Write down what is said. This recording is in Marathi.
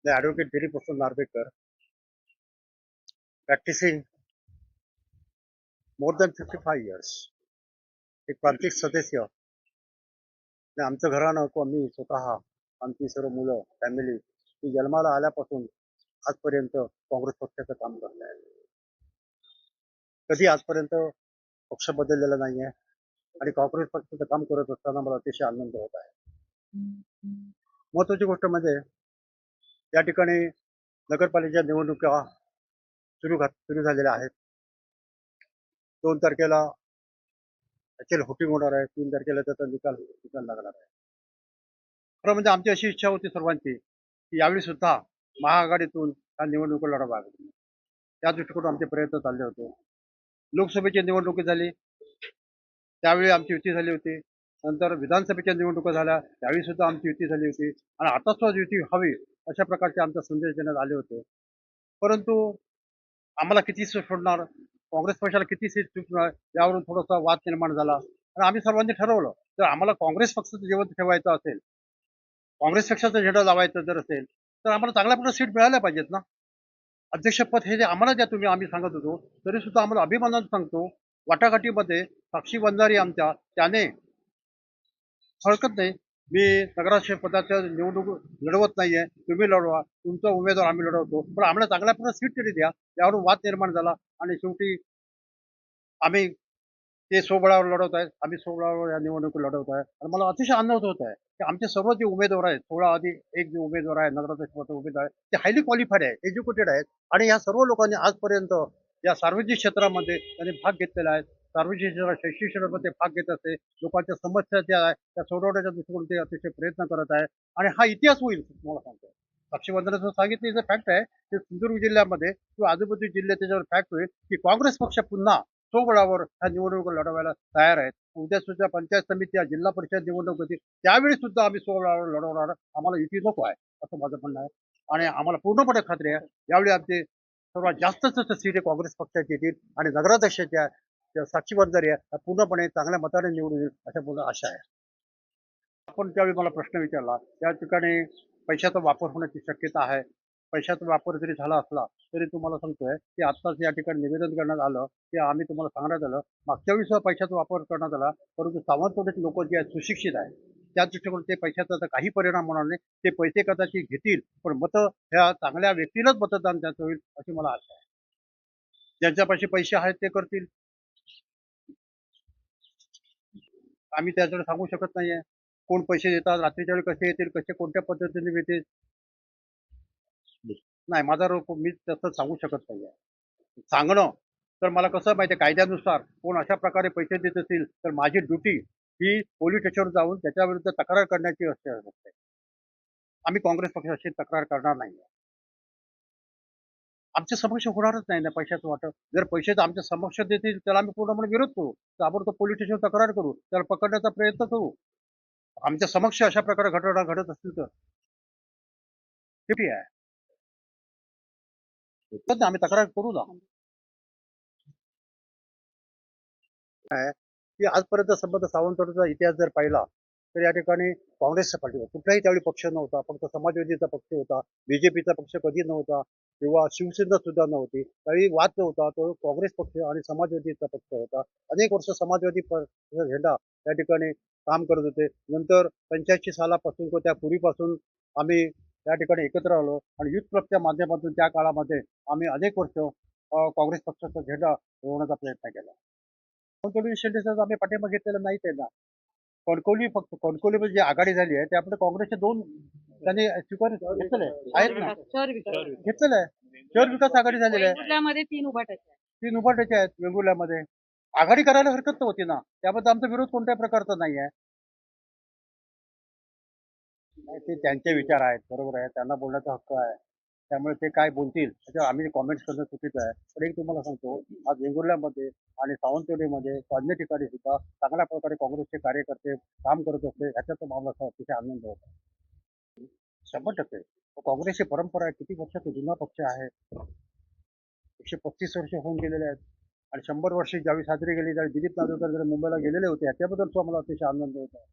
The advocate Giri Prasad Narvekar, practicing more than 55 years. एक प्रांतिक सदस्य आणि आमचं घराणं आम्ही स्वतः आमची सर्व मुलं फॅमिली ही जन्माला आल्यापासून आजपर्यंत काँग्रेस पक्षाचं काम करत आहे. कधी आजपर्यंत पक्ष बदललेला नाहीये आणि काँग्रेस पक्षाचं काम करत असताना मला अतिशय आनंद होत आहे. महत्वाची गोष्ट म्हणजे या ठिकाणी नगरपालिका निवडणुका सुरू झालेल्या आहेत. 2 तारखेला ऍक्च्युअली व्होटिंग होणार आहे. 3 तारखेला त्याचा निकाल लागणार आहे. खरं म्हणजे आमची अशी इच्छा होती सर्वांची की यावेळी सुद्धा महाआघाडीतून हा निवडणूक लढवावी. त्या दृष्टीकोन आमचे प्रयत्न चालले होते. लोकसभेची निवडणूक झाली त्यावेळी आमची युती झाली होती. नंतर विधानसभेच्या निवडणुका झाल्या त्यावेळी सुद्धा आमची युती झाली होती आणि आता सुद्धा युती हवी अशा प्रकारचे आमचा संदेश देण्यात आले होते. परंतु आम्हाला किती सीट सोडणार, काँग्रेस पक्षाला किती सीट सुटणार यावरून थोडासा वाद निर्माण झाला आणि आम्ही सर्वांनी ठरवलं जर आम्हाला काँग्रेस पक्षाचं जिवंत ठेवायचं असेल, काँग्रेस पक्षाचा झेंडा लावायचा जर असेल तर आम्हाला चांगल्या प्रकारे सीट मिळायला पाहिजेत ना. अध्यक्षपद हे जे आम्हाला द्या तुम्ही आम्ही सांगत होतो तरी सुद्धा आम्हाला अभिमानानं सांगतो वाटाघाटीमध्ये साक्षी वंजारी आमच्या त्याने हरकत नाही मी नगराध्यक्ष पदाचं निवडणूक लढवत नाहीये तुम्ही लढवा तुमचा उमेदवार आम्ही लढवतो पण आम्हाला चांगल्या प्रकारे सीट तरी द्या यावरून वाद निर्माण झाला आणि शेवटी आम्ही ते सोबळावर लढवत आहेत आम्ही सोबळावर या निवडणूक लढवत आहे आणि मला अतिशय आनंद होत आहे की आमचे सर्व जे उमेदवार आहेत 16 आधी एक जे उमेदवार आहे नगराध्यक्ष उमेदवार आहे ते हायली क्वालिफाईड आहे एज्युकेटेड आहेत आणि या सर्व लोकांनी आजपर्यंत या सार्वजनिक क्षेत्रामध्ये त्यांनी भाग घेतलेला आहे. सार्वजनिक क्षेत्रात शैक्षणिक क्षेत्रामध्ये भाग घेत असते लोकांच्या समस्या ज्या आहेत त्या सोडवण्याच्या दृष्टीकोन ते अतिशय प्रयत्न करत आहे आणि हा इतिहास होईल तुम्हाला सांगतो. साक्षीवंदनाचं सांगितलं फॅक्ट आहे ते सिंधुदुर्ग जिल्ह्यामध्ये किंवा आजूबाजू जिल्ह्यात त्याच्यावर फॅक्ट होईल की काँग्रेस पक्ष पुन्हा स्वबळावर ह्या निवडणूक लढवायला तयार आहेत. उद्या सुद्धा पंचायत समिती जिल्हा परिषद निवडणूक होती त्यावेळी सुद्धा आम्ही स्वबळावर लढवणार आम्हाला युती नको आहे असं माझं म्हणणं आहे आणि आम्हाला पूर्णपणे खात्री आहे यावेळी आमचे सर्वात जास्त सीट काँग्रेस पक्षाची येतील आणि नगराध्यक्षाच्या साक्षी वंजारी आहे पूर्णपणे चांगल्या मताने निवडून येईल अशा मला आशा आहे. आपण त्यावेळी मला प्रश्न विचारला त्या ठिकाणी पैशाचा वापर होण्याची शक्यता आहे. पैशाचा वापर जरी झाला असला तरी तुम्हाला सांगतोय की आत्ताच या ठिकाणी निवेदन करण्यात आलं की आम्ही तुम्हाला सांगण्यात आलं मागच्या वेळी सुद्धा पैशाचा वापर करण्यात आला परंतु सावंतवाडीचे लोक जे आहेत सुशिक्षित आहेत त्या दृष्टीकोन ते पैशाचा तर काही परिणाम होणार नाही. ते पैसे कदाचित घेतील पण मतं ह्या चांगल्या व्यक्तीलाच मतदान त्याचं होईल अशी मला आशा आहे. ज्यांच्यापाशी पैसे आहेत ते करतील. आम्ही त्याच्याकडे सांगू शकत नाहीये कोण पैसे देतात रात्रीच्या वेळी कसे येतील कसे कोणत्या पद्धतीने येतील नाही माझा मी तसं सांगू शकत नाहीये. सांगणं तर मला कसं माहितीये कायद्यानुसार कोण अशा प्रकारे पैसे देत असतील तर माझी ड्युटी ही पोलीस स्टेशनवर जाऊन त्याच्या विरुद्ध तक्रार करण्याची असते. आम्ही काँग्रेस पक्षाची तक्रार करणार नाही. आमच्या समक्ष होणारच नाही ना पैशाचं वाटप. जर पैसे आमच्या समक्ष देतील त्याला आम्ही पूर्णपणे विरोध करू ताबडतोब पोलीस स्टेशनवर तक्रार करू त्याला पकडण्याचा प्रयत्न करू. आमच्या समक्ष अशा प्रकारे घटना घडत असतील तर ठीक आहे आम्ही तक्रार करू ना. की आजपर्यंत संबंध सावंतवाडीचा इतिहास जर पाहिला तर या ठिकाणी काँग्रेसच्या पाठीवर कुठलाही त्यावेळी पक्ष नव्हता. फक्त समाजवादीचा पक्ष होता. बीजेपीचा पक्ष कधी नव्हता किंवा शिवसेना सुद्धा नव्हती. त्यावेळी वाद नव्हता तो काँग्रेस पक्ष आणि समाजवादीचा पक्ष होता. अनेक वर्ष समाजवादी झेंडा त्या ठिकाणी काम करत होते. नंतर 85 सालापासून किंवा त्या पूर्वीपासून आम्ही त्या ठिकाणी एकत्र आलो आणि युथ क्लबच्या माध्यमातून त्या काळामध्ये आम्ही अनेक वर्ष काँग्रेस पक्षाचा झेंडा उडवण्याचा प्रयत्न केला. कणकवली शिंदेचा आम्ही पाठिंबा घेतलेला नाही त्यांना. कणकवली फक्त कणकवलीमध्ये जी आघाडी झाली आहे ते आपल्या काँग्रेसचे 2 त्यांनी स्वीकार घेतलेले आहेत ना घेतलेलं आहे. शहर विकास आघाडी झालेली आहे. 3 उभाट्याचे आहेत वेंगुर्ल्यामध्ये. आघाडी करायला हरकत नव्हती ना त्याबद्दल आमचा विरोध कोणत्याही प्रकारचा नाही आहे. ते त्यांचे विचार आहेत बरोबर आहे त्यांना बोलण्याचा हक्क आहे त्यामुळे ते काय बोलतील त्याच्यावर आम्ही कॉमेंट्स करणं चुकीचं आहे. पण एक तुम्हाला सांगतो आज वेंगुर्ल्यामध्ये आणि सावंतवाडीमध्ये अन्य ठिकाणी सुद्धा चांगल्या प्रकारे काँग्रेसचे कार्यकर्ते काम करत असते ह्याच्यात मला अतिशय आनंद होता. 100% काँग्रेसची परंपरा आहे. किती वर्षाचा जुना पक्ष आहे. 135 वर्ष होऊन गेलेले आहेत आणि 100 वर्षे ज्यावेळी साजरी केली त्यावेळी दिलीप नागवेकर मुंबईला गेलेले होते याच्याबद्दल तो मला अतिशय आनंद होता.